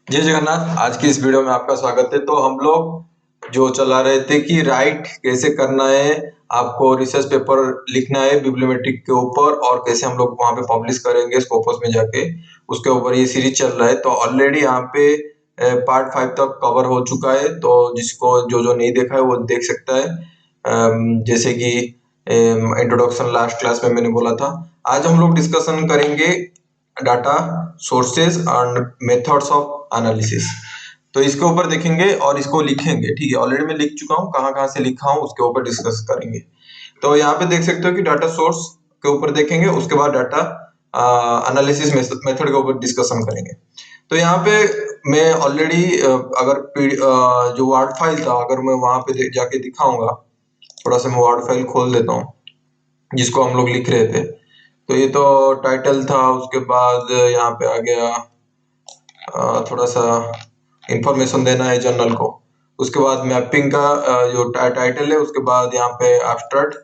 जय जगन्नाथ। आज की इस वीडियो में आपका स्वागत है। तो हम लोग जो चला रहे थे कि राइट कैसे करना है, आपको रिसर्च पेपर लिखना है बिब्लियोमेट्रिक के ऊपर और कैसे हम लोग वहां पे पब्लिश करेंगे स्कोपस में जाके, उसके ऊपर ये सीरीज चल रहा है। तो ऑलरेडी यहाँ पे पार्ट 5 तक कवर हो चुका है, तो जिसको जो जो नहीं देखा है वो देख सकता है। जैसे कि इंट्रोडक्शन लास्ट क्लास में मैंने बोला था। आज हम लोग डिस्कशन करेंगे data sources and methods of analysis. तो इसके ऊपर देखेंगे और इसको लिखेंगे। ठीक है, ऑलरेडी मैं लिख चुका हूँ, कहाँ कहाँ से लिखा हूँ उसके ऊपर डिस्कस करेंगे। तो यहाँ पे देख सकते हो कि डाटा सोर्स के ऊपर देखेंगे, उसके बाद डाटा एनालिसिस मेथड के ऊपर डिस्कशन करेंगे। तो यहाँ पे मैं ऑलरेडी अगर जो वर्ड फाइल था, अगर मैं वहां पे जाके दिखाऊंगा, थोड़ा सा मैं वर्ड फाइल खोल देता हूँ जिसको हम लोग लिख रहे थे। तो ये तो टाइटल था, उसके बाद यहाँ पे आ गया थोड़ा सा इंफॉर्मेशन देना है जर्नल को। उसके बाद मैपिंग का जो टाइटल है, उसके बाद यहाँ पे एब्स्ट्रैक्ट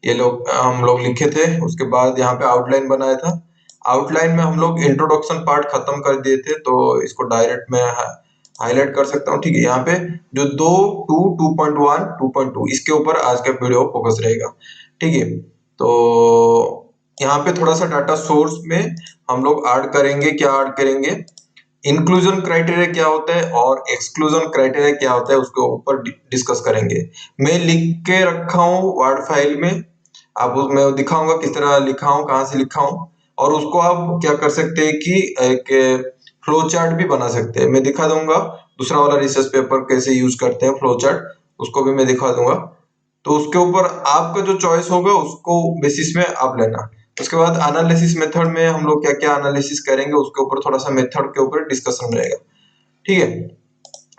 ये लोग हम लोग लिखे थे। उसके बाद यहाँ पे आउटलाइन बनाया था। आउटलाइन में हम लोग इंट्रोडक्शन पार्ट खत्म कर दिए थे, तो इसको डायरेक्ट में हाईलाइट कर सकता हूँ। ठीक है, यहाँ पे जो 2.1 2.2 इसके ऊपर आज का वीडियो फोकस रहेगा। ठीक है, तो यहाँ पे थोड़ा सा डाटा सोर्स में हम लोग ऐड करेंगे। क्या ऐड करेंगे? इंक्लूजन क्राइटेरिया क्या होता है और एक्सक्लूजन क्राइटेरिया क्या होता है, उसके ऊपर डिस्कस करेंगे। मैं लिख के रखा हूँ वर्ड फाइल में, आप उसमें दिखाऊंगा किस तरह लिखा हूँ, कहाँ से लिखा हूँ। और उसको आप क्या कर सकते हैं कि एक फ्लो चार्ट भी बना सकते हैं, मैं दिखा दूंगा। दूसरा वाला रिसर्च पेपर कैसे यूज करते हैं फ्लो चार्ट, उसको भी मैं दिखा दूंगा। तो उसके ऊपर आपका जो चॉइस होगा उसको बेसिस में आप लेना। उसके बाद एनालिसिस मेथड में हम लोग क्या क्या एनालिसिस करेंगे, उसके ऊपर थोड़ा सा मेथड के ऊपर डिस्कशन रहेगा। ठीक है,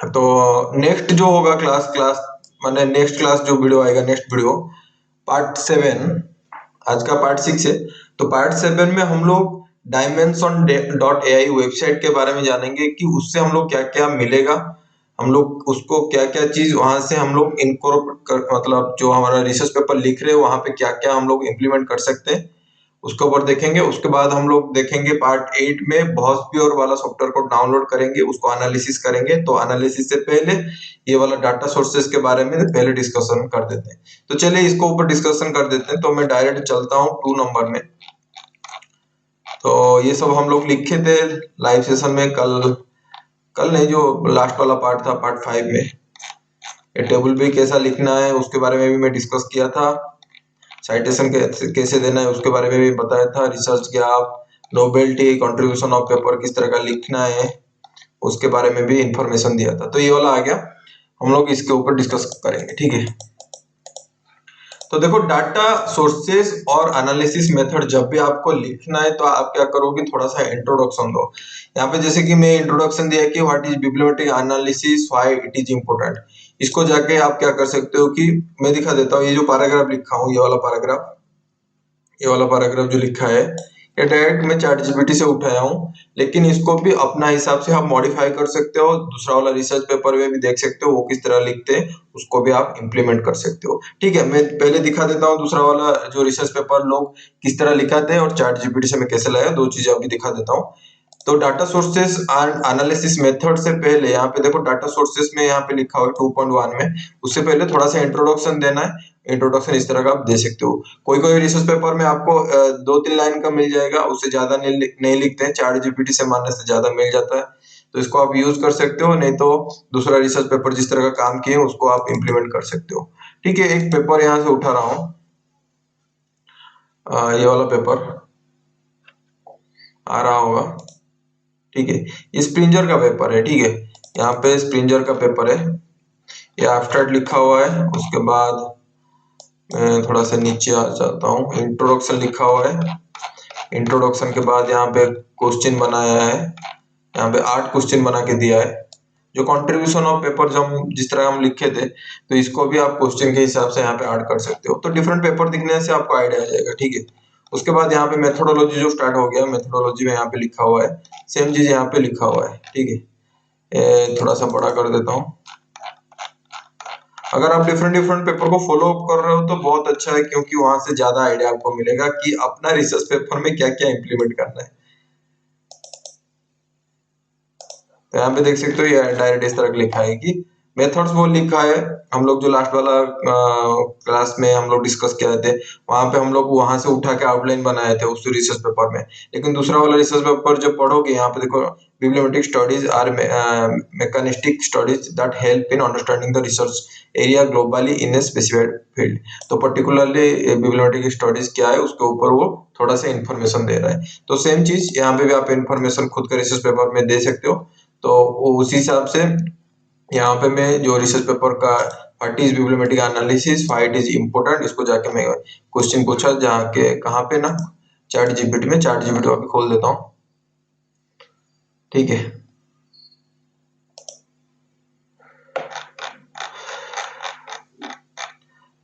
तो नेक्स्ट जो होगा क्लास माने नेक्स्ट क्लास जो वीडियो आएगा, नेक्स्ट वीडियो पार्ट 7, आज का पार्ट 6 है। तो पार्ट 7 में हम लोग डायमेंशन डॉट एआई वेबसाइट के बारे में जानेंगे कि उससे हम लोग क्या क्या मिलेगा, हम लोग उसको क्या क्या चीज वहां से हम लोग इनकॉर्पोरेट कर, मतलब जो हमारा रिसर्च पेपर लिख रहे हैं वहां पे क्या क्या हम लोग इम्प्लीमेंट कर सकते हैं, उसके ऊपर देखेंगे। उसके बाद हम लोग देखेंगे पार्ट 8 में बॉस्प्योर वाला सॉफ्टवेयर को डाउनलोड करेंगे, उसको एनालिसिस करेंगे। तो एनालिसिस से पहले ये वाला डाटा सोर्सेज के बारे में पहले डिस्कशन कर देते हैं। तो चलिए इसको ऊपर डिस्कशन कर देते हैं। तो मैं डायरेक्ट चलता हूँ 2 नंबर में। तो ये सब हम लोग लिखे थे लाइव सेशन में, कल कल नहीं, जो लास्ट वाला पार्ट था पार्ट 5 में। ये टेबल भी कैसा लिखना है उसके बारे में भी मैं डिस्कस किया था। साइटेशन कैसे देना है उसके बारे में भी बताया था। Research gap, nobility, contribution of paper किस तरह का लिखना है उसके बारे में भी इंफॉर्मेशन दिया था। तो ये वाला आ गया, हम लोग इसके ऊपर डिस्कस करेंगे। ठीक है, तो देखो डाटा सोर्सेस और एनालिसिस मेथड जब भी आपको लिखना है तो आप क्या करोगे, थोड़ा सा इंट्रोडक्शन दो। यहाँ पे जैसे कि मैं इंट्रोडक्शन दिया कि what is bibliometric analysis, why it is important. इसको जाके आप क्या कर सकते हो कि मैं दिखा देता हूँ। ये जो पैराग्राफ लिखा हूँ, ये वाला पैराग्राफ जो लिखा है, ये डायरेक्ट मैं चैट जीपीटी से उठाया हूँ, लेकिन इसको भी अपना हिसाब से आप मॉडिफाई कर सकते हो। दूसरा वाला रिसर्च पेपर में भी देख सकते हो वो किस तरह लिखते हैं, उसको भी आप इम्प्लीमेंट कर सकते हो। ठीक है, मैं पहले दिखा देता हूँ दूसरा वाला जो रिसर्च पेपर लोग किस तरह लिखाते हैं और चैट जीपीटी से मैं कैसे लाया, दो चीजें अभी दिखा देता हूँ। तो data sources and analysis method से पहले यहाँ पे देखो डाटा सोर्सेस में यहाँ पे लिखा हुआ है 2.1 में, उससे पहले थोड़ा सा इंट्रोडक्शन देना है। इंट्रोडक्शन इस तरह का आप दे सकते हो। कोई कोई रिसर्च पेपर में आपको 2-3 लाइन का मिल जाएगा, उससे ज्यादा नहीं लिखते हैं, चैट जीपीटी से मानने से ज्यादा मिल जाता है। तो इसको आप यूज कर सकते हो, नहीं तो दूसरा रिसर्च पेपर जिस तरह का काम किए उसको आप इम्प्लीमेंट कर सकते हो। ठीक है, एक पेपर यहाँ से उठा रहा हूँ, ये वाला पेपर आ रहा होगा। ठीक है, ये स्प्रिंजर का पेपर है। ठीक है, यहाँ पे स्प्रिंजर का पेपर है, ये एब्स्ट्रैक्ट लिखा हुआ है। उसके बाद मैं थोड़ा सा नीचे आ जाता हूँ, इंट्रोडक्शन लिखा हुआ है। इंट्रोडक्शन के बाद यहाँ पे क्वेश्चन बनाया है, यहाँ पे 8 क्वेश्चन बना के दिया है। जो कंट्रीब्यूशन ऑफ पेपर जो हम जिस तरह हम लिखे थे, तो इसको भी आप क्वेश्चन के हिसाब से यहाँ पे ऐड कर सकते हो। तो डिफरेंट पेपर दिखने से आपको आइडिया आ जाएगा। ठीक है, उसके बाद यहाँ पे मेथोडोलॉजी जो स्टार्ट हो गया, मेथोडोलॉजी में यहाँ पे लिखा हुआ है, सेम चीज यहाँ पे लिखा हुआ है। ठीक है, थोड़ा सा बड़ा कर देता हूँ। अगर आप डिफरेंट डिफरेंट पेपर को फॉलो अप कर रहे हो तो बहुत अच्छा है, क्योंकि वहां से ज्यादा आइडिया आपको मिलेगा कि अपना रिसर्च पेपर में क्या क्या इंप्लीमेंट करना है। तो यहाँ पे देख सकते हो ये डायरेक्ट इस तरह लिखा है कि मेथड्स वो लिखा है। हम लोग जो लास्ट वाला क्लास में हम लोग डिस्कस किए थे, वहां पे हम लोग वहां से उठा के आउटलाइन बनाए थे उस रिसर्च पेपर में। लेकिन दूसरा वाला रिसर्च पेपर जब पढ़ोगे, यहाँ पे देखो bibliometric studies are mechanistic studies that help in understanding the research area globally in a specified field। तो पर्टिकुलरली bibliometric studies क्या है उसके ऊपर वो थोड़ा सा इंफॉर्मेशन दे रहा है। तो सेम चीज यहाँ पे भी आप इंफॉर्मेशन खुद के रिसर्च पेपर में दे सकते हो। तो उसी हिसाब से यहाँ पे मैं जो रिसर्च पेपर का what is bibliometric analysis, why it is important, इसको जाके मैं क्वेश्चन पूछा जहाँ के कहाँ पे ना चैट जीपीटी में, चैट जीपीटी को अभी खोल देता हूँ, ठीक है।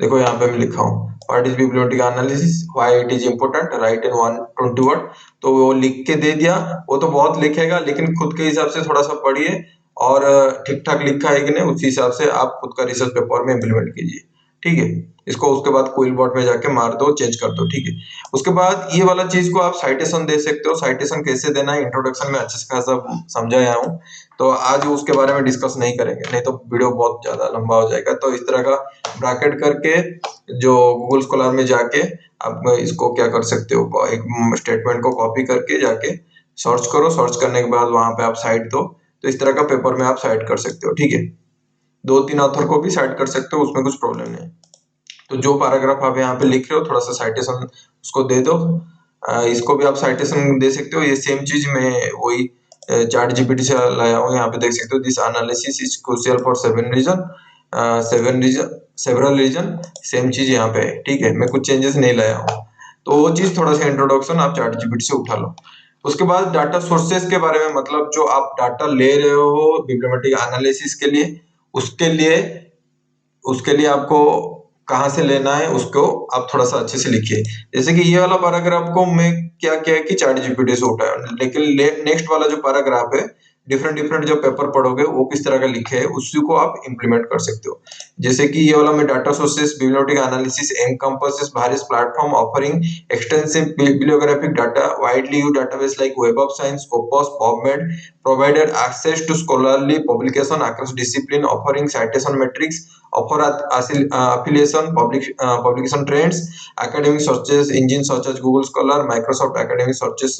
देखो यहाँ पे मैं लिखा हूँ what is bibliometric analysis, why it is important, right in 120 word. तो वो लिख के दे दिया। वो तो बहुत लिखेगा, लेकिन खुद के हिसाब से थोड़ा सा पढ़िए और ठीक ठाक लिखा है कि नहीं उसी हिसाब से आप खुद का रिसर्च पेपर में इम्प्लीमेंट कीजिए, ठीक है। इसको उसके बाद क्विलबॉट में जाके मार दो, चेंज कर दो, ठीक है। उसके बाद ये वाला चीज को आप साइटेशन दे सकते हो। साइटेशन कैसे देना है इंट्रोडक्शन में अच्छे से खासा समझाया हूँ, तो आज उसके बारे में डिस्कस नहीं करेंगे, नहीं तो वीडियो बहुत ज्यादा लंबा हो जाएगा। तो इस तरह का ब्रैकेट करके जो गूगल स्कॉलर में जाके आप इसको क्या कर सकते हो, एक स्टेटमेंट को कॉपी करके जाके सर्च करो। सर्च करने के बाद वहां पे आप साइट दो। तो इस तरह का पेपर में आप साइट कर सकते हो, ठीक है। 2-3 ऑथर को भी साइट कर सकते हो, उसमें कुछ प्रॉब्लम नहीं। तो जो पैराग्राफ आप यहाँ पे लिख रहे हो थोड़ा सा साइटेशन उसको दे दो। इसको भी आप साइटेशन दे सकते हो। ये सेम चीज मैं वही चैट जीपीटी से लाया हूँ। यहाँ पे देख सकते हो this analysis is crucial for 7 reason several reason. Same चीज यहाँ पे है, ठीक है। मैं कुछ चेंजेस नहीं लाया हूँ। तो वो चीज थोड़ा सा इंट्रोडक्शन आप चैट जीपीटी से उठा लो। उसके बाद डाटा सोर्सेस के बारे में, मतलब जो आप डाटा ले रहे हो बिब्लियोमेट्रिक एनालिसिस के लिए, उसके लिए उसके लिए आपको कहाँ से लेना है उसको आप थोड़ा सा अच्छे से लिखिए। जैसे कि ये वाला पैराग्राफ को मैं क्या किया है कि चैट जीपीटी से उठाया, लेकिन नेक्स्ट वाला जो पैराग्राफ है डिफरेंट डिफरेंट जो पेपर पढ़ोगे वो किस तरह का लिखे है उसी को आप इंप्लीमेंट कर सकते हो। जैसे कि ये वाला में data sources bibliometric analysis encompasses various platform offering extensive bibliographic data widely used database like Web of Science, Scopus, PubMed provided access to scholarly publication across discipline, offering citation metrics, offer affiliation, publication trends, academic searches engines such as Google Scholar, Microsoft Academic Searches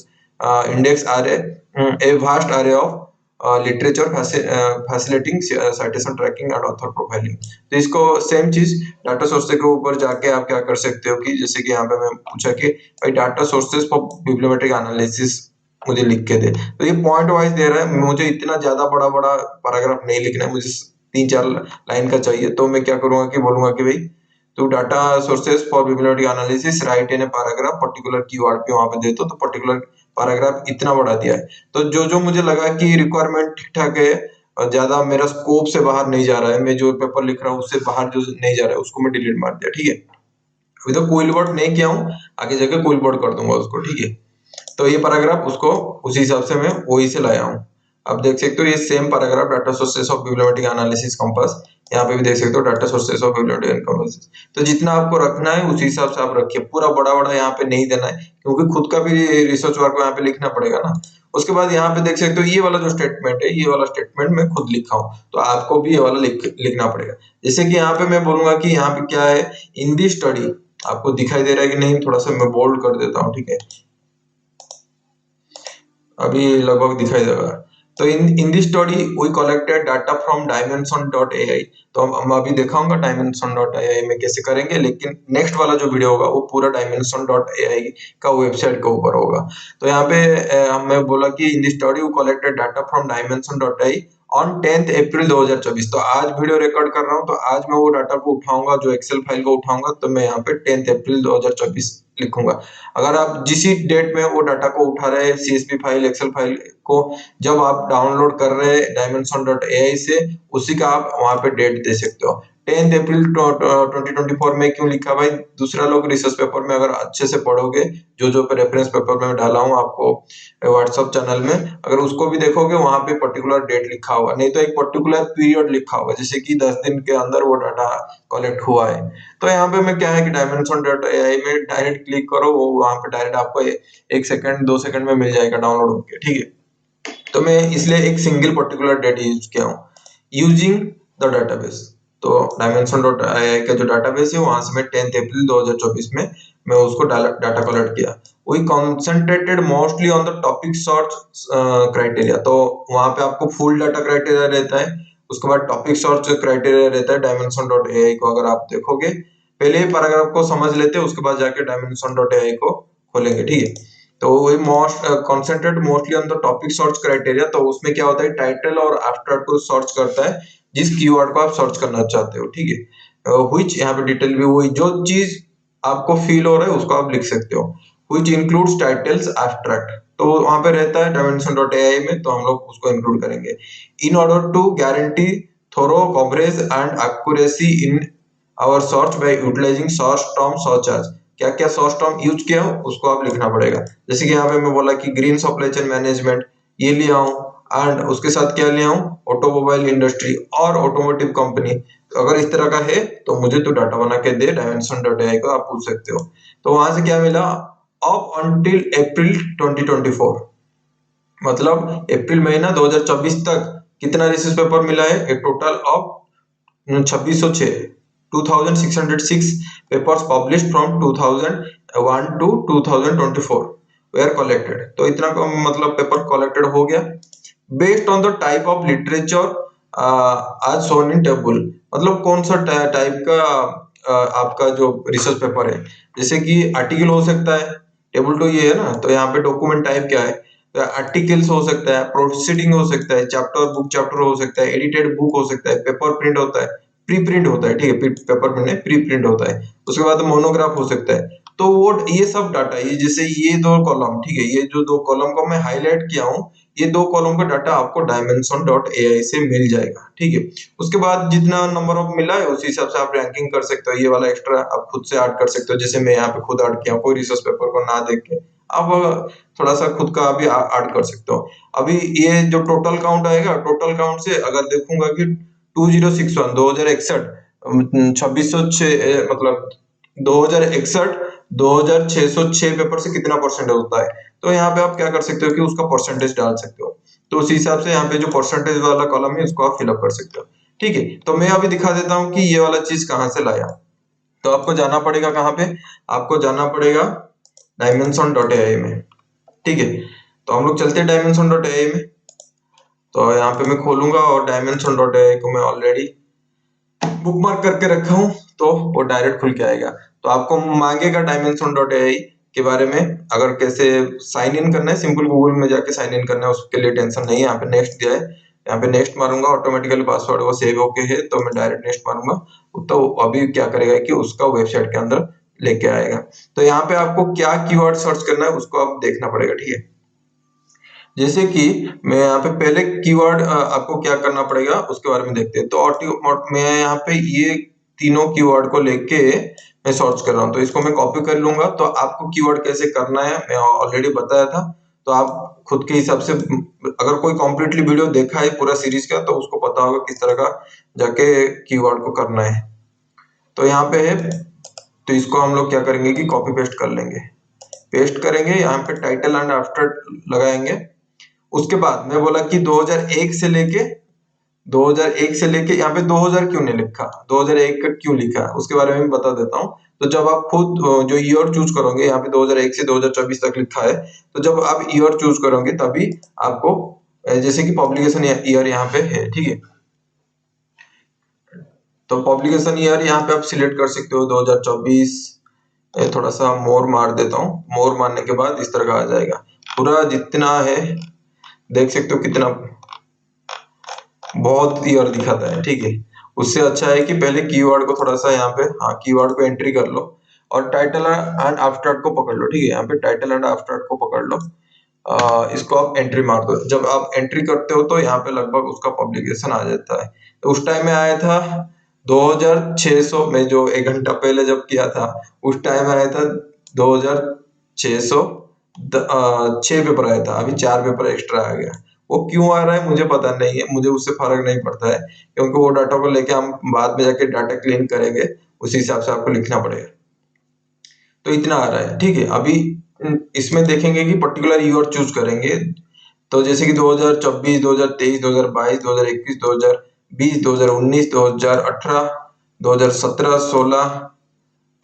Index are a vast array of literature facilitating citation tracking and author profiling. तो इसको same चीज data sources के ऊपर जाके आप क्या कर सकते हो कि जैसे कि यहाँ पे मैं पूछा कि भाई data sources for bibliometric analysis मुझे लिख के दे। तो ये पॉइंट वाइज दे रहा है, मुझे इतना ज्यादा बड़ा बड़ा पैराग्राफ नहीं लिखना है, मुझे 3-4 लाइन का चाहिए। तो मैं क्या करूंगा कि बोलूंगा कि भाई तो data sources for bibliometric analysis right in a paragraph particular keyword पे वहां पे दे दो। तो पर्टिकुलर पैराग्राफ इतना बढ़ा दिया है। तो जो जो मुझे लगा कि रिक्वायरमेंट ठीक ठाक है और ज्यादा मेरा स्कोप से बाहर नहीं जा रहा है, मैं जो पेपर लिख रहा हूँ उससे बाहर जो नहीं जा रहा है उसको मैं डिलीट मार दिया, ठीक है। अभी तो कोई वर्ड नहीं किया हूँ, आगे जाके कोई वर्ड कर दूंगा उसको, ठीक है। तो ये पैराग्राफ उसको उसी हिसाब से मैं वही से लाया हूँ। आप देख सकते हो ये same paragraph data sources of bibliometric analysis compass, यहाँ पे भी देख सकते हो data sources of bibliometric compass. तो जितना आपको रखना है उसी हिसाब से आप रखिए, पूरा बड़ा बड़ा यहाँ पे नहीं देना है क्योंकि खुद का भी रिसर्च वर्क यहाँ पे लिखना पड़ेगा ना। उसके बाद यहाँ पे देख सकते हो ये वाला जो स्टेटमेंट है, ये वाला स्टेटमेंट मैं खुद लिखा हूँ, तो आपको भी ये वाला लिखना पड़ेगा। जैसे कि यहाँ पे मैं बोलूंगा कि यहाँ पे क्या है इन दी स्टडी, आपको दिखाई दे रहा है कि नहीं, थोड़ा सा मैं बोल्ड कर देता हूँ, ठीक है। अभी लगभग दिखाई देगा। तो in this study we collected data from dimension.ai। तो हम अभी दिखाऊंगा dimension.ai में कैसे करेंगे, लेकिन नेक्स्ट वाला जो वीडियो होगा वो पूरा dimension.ai का वेबसाइट के ऊपर होगा। तो यहाँ पे हमें बोला कि in this study we collected data from dimension.ai on 10 April 2024। तो आज वीडियो रिकॉर्ड कर रहा हूँ, तो आज मैं वो डाटा को उठाऊंगा, जो एक्सेल फाइल को उठाऊंगा, तो मैं यहाँ पे 10 अप्रैल 2024 लिखूंगा। अगर आप जिस डेट में वो डाटा को उठा रहे हैं सीएसवी फाइल एक्सेल फाइल को जब आप डाउनलोड कर रहे हैं dimension.ai से, उसी का आप वहां पे डेट दे सकते हो। 10 अप्रैल 2024 में क्यों लिखा भाई, दूसरा लोग रिसर्च पेपर में अगर अच्छे से पढ़ोगे, जो जो रेफरेंस पेपर में डाला हूँ आपको व्हाट्सएप चैनल में, अगर उसको भी देखोगे वहां पे पर्टिकुलर डेट लिखा होगा, नहीं तो एक पर्टिकुलर पीरियड लिखा होगा, जैसे कि 10 दिन के अंदर वो डाटा कलेक्ट हुआ है। तो यहाँ पे मैं क्या है कि dimension.ai में डायरेक्ट क्लिक करो, वो वहां पे डायरेक्ट आपको 1 सेकंड 2 सेकंड में मिल जाएगा डाउनलोड होके, ठीक है। तो मैं इसलिए एक सिंगल पर्टिकुलर डेट यूज किया हूँ यूजिंग द डाटाबेस। तो dimension.ai का जो डाटाबेस है वहां से मैं 10 अप्रैल 2024 में मैं उसको डाटा कलेक्ट किया। We concentrated mostly on the topic search criteria. तो वहां पे आपको फुल डाटा क्राइटेरिया रहता है, उसके बाद टॉपिक सर्च क्राइटेरिया रहता है। dimension.ai को अगर आप देखोगे, पहले पैराग्राफ को समझ लेते हैं, उसके बाद जाके dimension.ai को खोलेंगे, ठीक है। तो वही most concentrate mostly on the topic search criteria. तो उसमें क्या होता है, टाइटल और आफ्टर को सर्च करता है जिस कीवर्ड को आप सर्च करना चाहते हो, ठीक है। व्हिच यहाँ पे डिटेल भी वही जो चीज आपको फील हो रहा है उसको आप लिख सकते हो। व्हिच इंक्लूड्स टाइटल्स एब्स्ट्रैक्ट, तो वहां पे रहता है dimension.ai में, तो हम लोग उसको इंक्लूड करेंगे। In order to guarantee thorough coverage and accuracy in our search by utilising search term search as, क्या क्या सर्च टर्म यूज किया हो उसको आप लिखना पड़ेगा। जैसे कि यहाँ पे मैं बोला कि ग्रीन सप्लाई चेन मैनेजमेंट ये लिया हूँ, एंड उसके साथ क्या लिया हूँ, ऑटोमोबाइल इंडस्ट्री और ऑटोमोटिव कंपनी। अगर इस तरह का है तो मुझे तो डाटा बना के दे, dimension.ai को आप पूछ सकते हो। तो वहां से क्या मिला, अप अंटिल अप्रैल 2024, मतलब अप्रैल महीना 2024 तक कितना रिसर्च पेपर मिला है, एक total of 2606 2606 papers published from 2001 to 2024 were collected. तो इतना का मतलब पेपर कलेक्टेड हो गया based on the type of literature as shown in table. मतलब कौन सा टाइप का आपका जो रिसर्च पेपर है, जैसे कि आर्टिकल हो सकता है, टेबल टू ये है ना, तो यहाँ पे डॉक्यूमेंट टाइप क्या है, तो आर्टिकल्स हो सकता है, प्रोसीडिंग हो सकता है, चैप्टर बुक चैप्टर हो सकता है, एडिटेड बुक हो सकता है, पेपर प्रिंट होता है, प्री प्रिंट होता है, ठीक है, पेपर प्रिंट नहीं प्री प्रिंट होता है, उसके बाद मोनोग्राफ हो सकता है। तो वो ये सब डाटा, ये जैसे ये दो कॉलम, ठीक है, ये जो दो कॉलम को मैं हाईलाइट किया हूँ, ये दो कॉलम का डाटा आपको dimension.ai से मिल जाएगा, ठीक है। उसके बाद जितना नंबर ऑफ मिला है उसी हिसाब से आप रैंकिंग कर सकते हो। ये वाला एक्स्ट्रा आप खुद से ऐड कर सकते हो, जैसे मैं यहाँ पे खुद ऐड किया, कोई रिसर्च पेपर को ना देख के आप थोड़ा सा खुद का भी ऐड कर सकते हो। अभी ये जो टोटल काउंट आएगा, टोटल काउंट से अगर देखूंगा कि 2061 2061 2606 मतलब 2061 2606 पेपर से कितना परसेंट होता है, तो यहाँ पे आप क्या कर सकते हो कि उसका परसेंटेज डाल सकते हो। तो उसी हिसाब से यहाँ पे जो परसेंटेज वाला कॉलम है उसको आप फिलअप कर सकते हो, ठीक है। तो मैं अभी दिखा देता हूँ कि ये वाला चीज कहाँ से लाया। तो आपको जाना पड़ेगा कहाँ पे, आपको जाना पड़ेगा dimension.ai में, ठीक है। तो हम लोग चलते हैं dimension.ai में। तो यहाँ पे मैं खोलूंगा और dimension.ai को मैं ऑलरेडी बुक मार्क करके रखा हूँ, तो वो डायरेक्ट खुल के आएगा। तो आपको मांगेगा dimension.ai के बारे में, अगर कैसे साइन इन करना है, सिंपल गूगल में जाके साइन इन करना है, उसके लिए टेंशन नहीं है। यहाँ पे नेक्स्ट दिया है, यहाँ पे नेक्स्ट मारूंगा, ऑटोमेटिकली पासवर्ड वो सेव होके है, तो मैं डायरेक्ट नेक्स्ट मारूंगा। तो अभी क्या करेगा कि उसका वेबसाइट के अंदर लेके आएगा। तो यहाँ पे आपको क्या कीवर्ड सर्च करना है उसको आप देखना पड़ेगा, ठीक है। जैसे कि मैं यहाँ पे पहले कीवर्ड आपको क्या करना पड़ेगा उसके बारे में देखते हैं। तो मैं यहाँ पे ये तीनों कीवर्ड को लेके मैं सर्च कर रहा हूँ, तो इसको मैं कॉपी कर लूंगा। तो आपको कीवर्ड कैसे करना है मैं ऑलरेडी बताया था, तो आप खुद के हिसाब से, अगर कोई कॉम्प्लीटली वीडियो देखा है पूरा सीरीज का तो उसको पता होगा किस तरह का जाके कीवर्ड को करना है। तो यहाँ पे है, तो इसको हम लोग क्या करेंगे कि कॉपी पेस्ट कर लेंगे, पेस्ट करेंगे, यहाँ पे टाइटल एंड आफ्टर लगाएंगे। उसके बाद मैं बोला कि 2001 से लेके 2001 से लेके यहाँ पे 2000 क्यों नहीं लिखा, 2001 का क्यों लिखा उसके बारे में बता देता हूँ। तो जब आप खुद जो ईयर चूज करोगे, यहाँ पे 2001 से 2024 तक लिखा है, तो जब आप ईयर चूज करोगे तभी आपको जैसे कि पब्लिकेशन ईयर यहाँ पे है, ठीक है। तो पब्लिकेशन ईयर यहाँ पे आप सिलेक्ट कर सकते हो 2024। थोड़ा सा मोर मार देता हूँ, मोर मारने के बाद इस तरह का आ जाएगा, पूरा जितना है देख सकते हो कितना बहुत ईयर दिखाता है, ठीक है। उससे अच्छा है कि पहले कीवर्ड को थोड़ा सा यहाँ पे, हाँ, कीवर्ड को एंट्री कर लो और टाइटल एंड आफ्टर को पकड़ लो, ठीक है। यहाँ पे टाइटल एंड आफ्टर को पकड़ लो, इसको आप एंट्री मार दो। जब आप एंट्री करते हो तो यहाँ पे लगभग उसका पब्लिकेशन आ जाता है। तो उस टाइम में आया था 2600 में, जो 1 घंटा पहले जब किया था उस टाइम आया था 2600 6 पेपर आया था, अभी 4 पेपर एक्स्ट्रा आ गया। वो क्यों आ रहा है मुझे पता नहीं है, मुझे उससे फर्क नहीं पड़ता है, क्योंकि वो डाटा को लेके हम बाद में जाके डाटा क्लीन करेंगे, उसी हिसाब से आपको लिखना पड़ेगा। तो इतना आ रहा है, ठीक है। अभी इसमें देखेंगे कि पर्टिकुलर ईयर चूज करेंगे तो जैसे कि 2024, 2023, 2022, 2021, 2020, 2019, 2018, 2017, 16,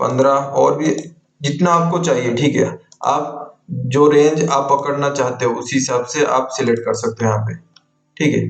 15 और भी जितना आपको चाहिए, ठीक है। आप जो रेंज आप पकड़ना चाहते हो उसी हिसाब से आप सिलेक्ट कर सकते हो यहाँ पे, ठीक है।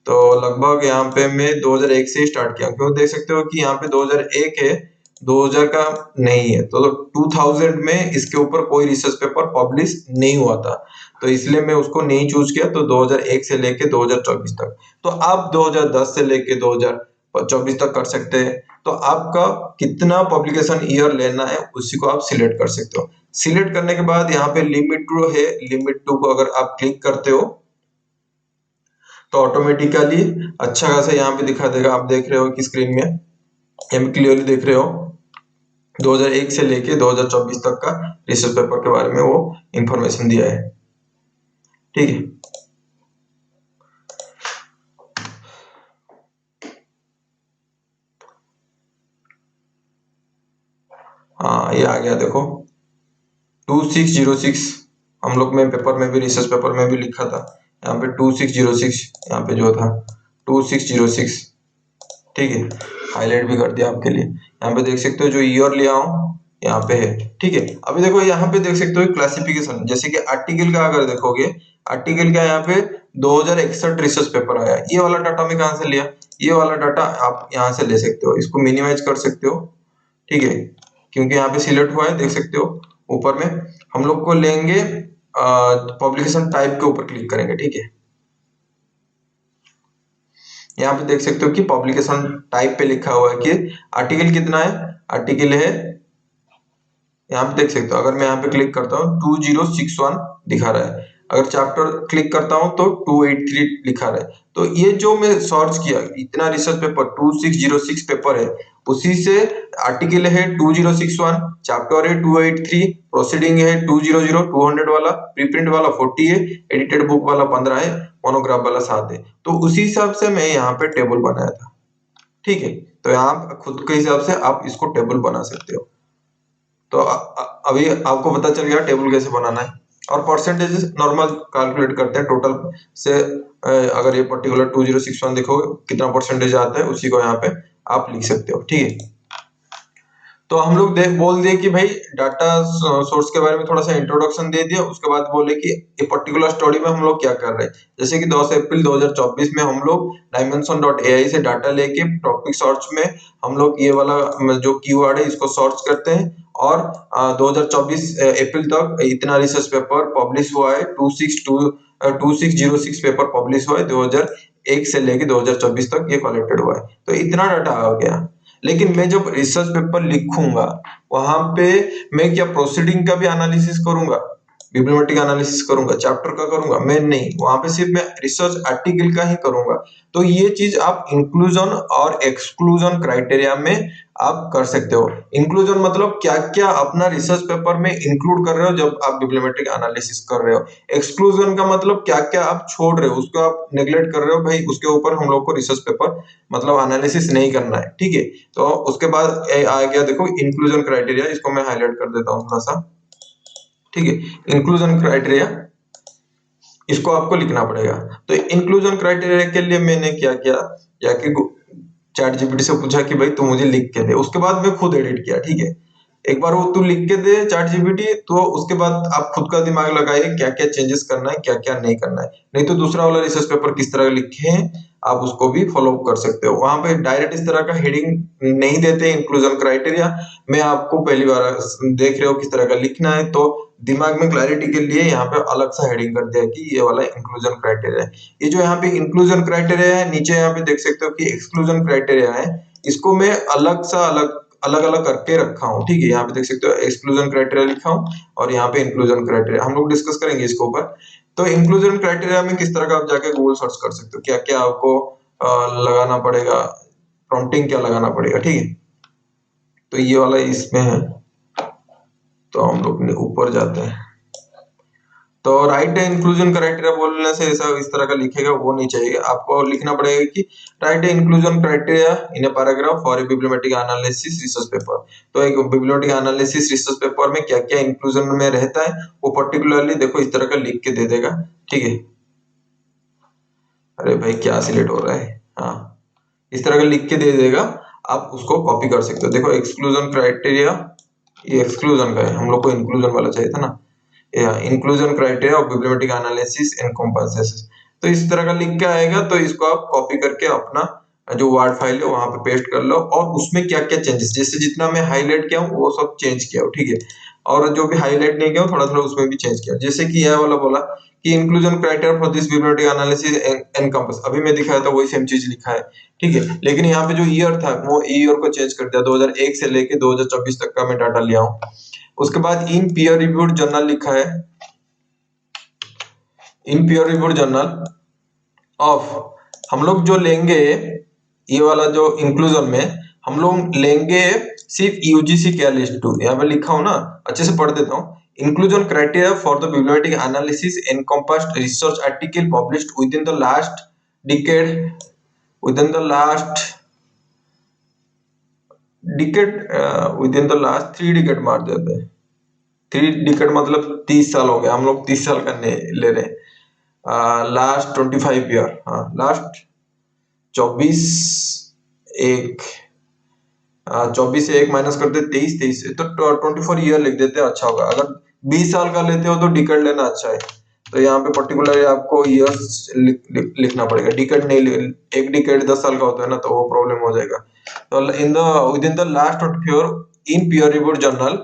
तो लगभग यहाँ पे मैं 2001 से स्टार्ट किया, क्योंकि देख सकते हो कि यहाँ पे 2001 है, 2000 का नहीं है। तो 2000 में इसके ऊपर कोई रिसर्च पेपर पब्लिश नहीं हुआ था, तो इसलिए मैं उसको नहीं चूज किया। तो 2001 से लेके 2024 तक, तो आप 2010 से लेके 2024 तक कर सकते हैं। तो आपका कितना पब्लिकेशन ईयर लेना है उसी को आप सिलेक्ट कर सकते हो। सिलेक्ट करने के बाद यहाँ पे लिमिट टू है, लिमिट टू को अगर आप क्लिक करते हो तो ऑटोमेटिकली अच्छा खासा यहाँ पे दिखा देगा। आप देख रहे हो कि स्क्रीन में हम क्लियरली देख रहे हो 2001 से लेके 2024 तक का रिसर्च पेपर के बारे में वो इंफॉर्मेशन दिया है, ठीक है। हाँ, ये आ गया देखो 2606। हम लोग में पेपर में भी, रिसर्च पेपर में भी लिखा था यहाँ पे 2606, यहाँ पे जो था 2606, ठीक है। हाईलाइट भी कर दिया आपके लिए। यहाँ पे देख सकते हो जो ईयर लिया हूँ यहाँ पे है, ठीक है। अभी देखो यहाँ पे देख सकते हो क्लासिफिकेशन, जैसे कि आर्टिकल का अगर देखोगे, आर्टिकल का यहाँ पे 2061 रिसर्च पेपर आया। ये वाला डाटा मैं कहाँ से लिया, ये वाला डाटा आप यहाँ से ले सकते हो, इसको मिनिमाइज कर सकते हो, ठीक है। क्योंकि यहाँ पे सिलेक्ट हुआ है, देख सकते हो ऊपर में। हम लोग को लेंगे पब्लिकेशन टाइप के ऊपर क्लिक करेंगे, ठीक है। यहाँ पे देख सकते हो कि पब्लिकेशन टाइप पे लिखा हुआ है कि आर्टिकल कितना है, आर्टिकल है, यहाँ पे देख सकते हो। अगर मैं यहाँ पे क्लिक करता हूँ 2061 दिखा रहा है, अगर चैप्टर क्लिक करता हूँ तो 283 लिखा रहा है। तो ये जो मैं सर्च किया, इतना रिसर्च पेपर 2606 पेपर है, उसी से आर्टिकल है 2061, चैप्टर है 283, प्रोसीडिंग है 200, 200 वाला, प्रीप्रिंट वाला 40 है, एडिटेड बुक वाला 15 है, मोनोग्राफ वाला 7 है। तो उसी हिसाब से मैं यहाँ पे टेबल बनाया था, ठीक है। तो यहाँ खुद के हिसाब से आप इसको टेबल बना सकते हो। तो अभी आपको पता चल गया टेबल कैसे बनाना है। और परसेंटेज नॉर्मल कैलकुलेट करते हैं टोटल से। अगर ये पर्टिकुलर 2061 देखोगे कितना परसेंटेज आता है, उसी को यहाँ पे आप लिख सकते हो, ठीक है। तो हम लोग बोल दिए कि भाई डाटा सोर्स के बारे में थोड़ा सा इंट्रोडक्शन दे दिया, उसके बाद बोले कि ये पर्टिकुलर स्टडी में हम लोग क्या कर रहे हैं। जैसे कि 10 अप्रैल 2024 में हम लोग dimension.ai से डाटा लेके टॉपिक सर्च में हम लोग ये वाला जो कीवर्ड है इसको सर्च करते हैं, और 2024 अप्रैल तक इतना रिसर्च पेपर पब्लिश हुआ है, 2606 पेपर पब्लिश हुआ है 2001 से लेके 2024 तक ये कलेक्टेड हुआ है। तो इतना डाटा आ गया। लेकिन मैं जब रिसर्च पेपर लिखूंगा वहां पे मैं क्या प्रोसीडिंग का भी एनालिसिस करूंगा, बिब्लियोमेट्रिक एनालिसिस करूंगा, चैप्टर का करूंगा? मैं नहीं, वहां पे सिर्फ मैं रिसर्च आर्टिकल का ही करूंगा। तो ये चीज आप इंक्लूजन और एक्सक्लूजन क्राइटेरिया में आप कर सकते हो। इंक्लूजन मतलब क्या क्या अपना रिसर्च पेपर में इंक्लूड कर रहे हो जब आप बिब्लियोमेट्रिक एनालिसिस कर रहे हो। एक्सक्लूजन का मतलब क्या क्या आप छोड़ रहे हो, उसको आप नेग्लेक्ट कर रहे हो, भाई उसके ऊपर हम लोग को रिसर्च पेपर मतलब एनालिसिस नहीं करना है, ठीक है। तो उसके बाद आ गया देखो इंक्लूजन क्राइटेरिया, इसको मैं हाईलाइट कर देता हूँ थोड़ा सा, ठीक है। इंक्लूजन क्राइटेरिया इसको आपको लिखना पड़ेगा। तो इंक्लूजन क्राइटेरिया के लिए मैंने क्या किया, जाके चैट जीपीटी से पूछा कि भाई तू मुझे लिख के दे, उसके बाद मैं खुद एडिट किया, ठीक है। एक बार वो तू लिख के दे चैट जीपीटी, तो उसके बाद आप खुद का दिमाग लगाइए क्या क्या चेंजेस करना है, क्या क्या नहीं करना है। नहीं तो दूसरा वाला रिसर्च पेपर किस तरह लिखे हैं आप उसको भी फॉलो कर सकते हो। वहां पे डायरेक्ट इस तरह का हेडिंग नहीं देते इंक्लूजन क्राइटेरिया। मैं आपको पहली बार देख रहे हो किस तरह का लिखना है, तो दिमाग में क्लैरिटी के लिए यहाँ पे अलग सा हेडिंग कर दिया कि ये वाला इंक्लूजन क्राइटेरिया है। ये जो यहाँ पे इंक्लूजन क्राइटेरिया है, नीचे यहाँ पे देख सकते हो कि एक्सक्लूजन क्राइटेरिया है, इसको मैं अलग सा अलग अलग अलग करके रखा हूँ, ठीक है। यहाँ पे देख सकते हो एक्सक्लूजन क्राइटेरिया लिखा हूँ और यहाँ पे इंक्लूजन क्राइटेरिया हम लोग डिस्कस करेंगे इसके ऊपर। तो इंक्लूजन क्राइटेरिया में किस तरह का आप जाके गूगल सर्च कर सकते हो, क्या क्या आपको लगाना पड़ेगा, प्रॉम्प्टिंग क्या लगाना पड़ेगा, ठीक है। तो ये वाला इसमें है, तो हम लोग ऊपर जाते हैं। तो राइट इंक्लूजन क्राइटेरिया बोलने से ऐसा इस तरह का लिखेगा वो नहीं चाहिए, आपको लिखना पड़ेगा कि right inclusion criteria in a paragraph for a bibliometric analysis research paper. तो एक बिब्लियोमेट्रिक एनालिसिस रिसर्च पेपर में क्या क्या इंक्लूजन में रहता है वो पर्टिकुलरली देखो इस तरह का लिख के दे देगा, ठीक है। अरे भाई क्या सिलेक्ट हो रहा है, हाँ इस तरह का लिख के दे देगा, आप उसको कॉपी कर सकते हो। देखो एक्सक्लूजन क्राइटेरिया, ये एक्सक्लूजन का है, हम लोग को इंक्लूजन वाला चाहिए था ना, inclusion criteria of bibliometric analysis encompasses. तो इस तरह का लिख के आएगा, तो इसको आप कॉपी करके अपना जो वर्ड फाइल है वहां पे पेस्ट कर लो, और उसमें क्या क्या चेंजेस, जैसे जितना मैं हाईलाइट किया हूँ वो सब चेंज किया हूँ, ठीक है, और जो भी हाईलाइट नहीं किया हूँ थोड़ा थोड़ा उसमें भी चेंज किया, जैसे कि यह वाला बोला कि inclusion criteria for this bibliometric analysis encompass, अभी मैं दिखाया था वही सेम चीज लिखा है, ठीक है, लेकिन यहाँ पे जो ईयर था वो ईयर को चेंज कर दिया, 2001 से लेके 2024 तक का मैं डाटा लिया हूँ। उसके बाद इन पीयर रिव्यूड जर्नल लिखा है, इन पीयर रिव्यूड जर्नल ऑफ, हम लोग जो लेंगे ये वाला जो इंक्लूजन में हम लोग लेंगे सिर्फ यूजीसी क्या लिस्ट टू, यहाँ पे लिखा हूं ना, अच्छे से पढ़ देता हूँ। Inclusion criteria for the bibliometric analysis encompassed research article published within the last decade, within the last decade, within the last 3 decade मार देते हैं, 3 डिकेड मतलब 30 साल हो गया, हम लोग 30 साल का ले रहे हैं, लास्ट 25 ईयर, हाँ लास्ट 24 एक, 24 से 1 माइनस करते 23, 23 तो 24 ईयर लिख देते हैं, अच्छा होगा। अगर 20 साल का लेते हो तो डिकेड लेना अच्छा है, तो यहाँ पे पर्टिकुलर आपको ईयर्स लिखना पड़ेगा, डिकेड नहीं, एक डिकेड 10 साल का होता है ना, तो वो प्रॉब्लम हो जाएगा। तो in the with in the last 24 in peer reviewed journal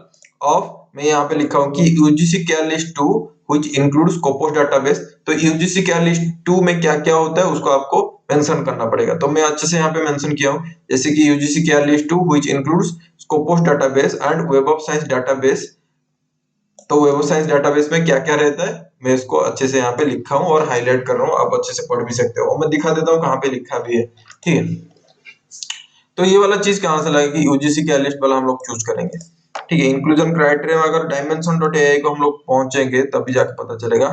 of, मैं यहाँ पे लिखा हूँ कि UGC care list 2 which includes Scopus database, तो यूजीसी केयर लिस्ट 2 में क्या क्या होता है उसको आपको मेंशन करना पड़ेगा, तो मैं अच्छे से यहाँ पे मेंशन किया हूँ, जैसे कि UGC care list 2 which includes Scopus database and web of science database, तो वेब ऑफ साइंस डाटाबेस में क्या क्या रहता है मैं इसको अच्छे से यहाँ पे लिखा हूँ और हाईलाइट कर रहा हूँ, आप अच्छे से पढ़ भी सकते हो, मैं दिखा देता हूँ कहाँ पे लिखा भी है, ठीक है। तो ये वाला चीज कहाँ से लगेगी, यूजीसी के लिस्ट वाला हम लोग चूज करेंगे, ठीक है। इंक्लूजन क्राइटेरिया में अगर dimension.ai को हम लोग पहुंचेंगे तभी जाके पता चलेगा।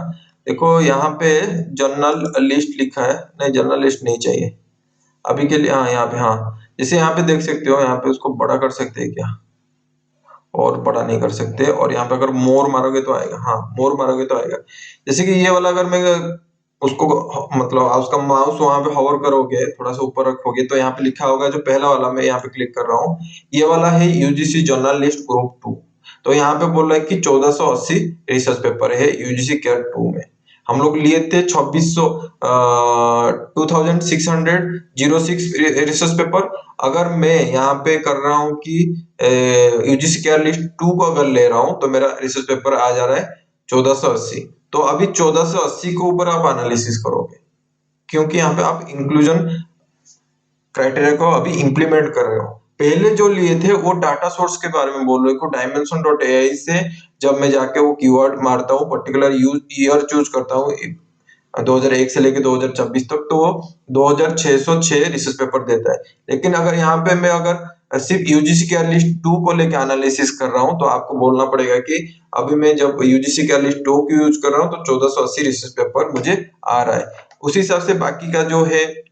देखो यहाँ पे जर्नल लिस्ट लिखा है, नहीं जर्नल लिस्ट नहीं चाहिए अभी के लिए, हाँ यहाँ पे, हाँ जैसे यहाँ पे देख सकते हो, यहाँ पे उसको बड़ा कर सकते हैं क्या, और बड़ा नहीं कर सकते, और यहाँ पे अगर मोर मारोगे तो आएगा, हाँ मोर मारोगे तो आएगा। जैसे कि ये वाला अगर मैं उसको मतलब आप उसका माउस वहां पे होवर करोगे, थोड़ा सा ऊपर रखोगे, तो यहाँ पे लिखा होगा, जो पहला वाला मैं यहाँ पे क्लिक कर रहा हूँ, ये वाला है यूजीसी जर्नल लिस्ट ग्रुप 2, तो यहाँ पे बोल रहा है कि 1480 रिसर्च पेपर है यूजीसी केयर 2 में, हम लोग लिए थे 2600 2606 रिसर्च पेपर। अगर मैं यहाँ पे कर रहा हूँ कि यूजीसी केयर लिस्ट 2 को अगर ले रहा हूँ तो मेरा रिसर्च पेपर आ जा रहा है 1480, तो अभी 1480 के ऊपर आप एनालिसिस करोगे, क्योंकि यहाँ पे आप इंक्लूजन क्राइटेरिया को अभी इंप्लीमेंट कर रहे हो। पहले जो लिए थे वो डाटा सोर्स के बारे में बोल रहे हो, dimension.ai से जब मैं जाके वो कीवर्ड मारता हूँ, पर्टिकुलर ईयर चूज करता हूँ 2001 से लेके 2026 तक, तो वो 2606 रिसर्च पेपर देता है। लेकिन अगर यहाँ पे मैं अगर सिर्फ यूजीसी केयर लिस्ट 2 को लेके एनालिसिस कर रहा हूँ, तो आपको बोलना पड़ेगा कि अभी मैं जब यूजीसी केयर लिस्ट 2 को यूज कर रहा हूँ तो 1480 रिसर्च पेपर मुझे आ रहा है। उसी हिसाब से बाकी का जो है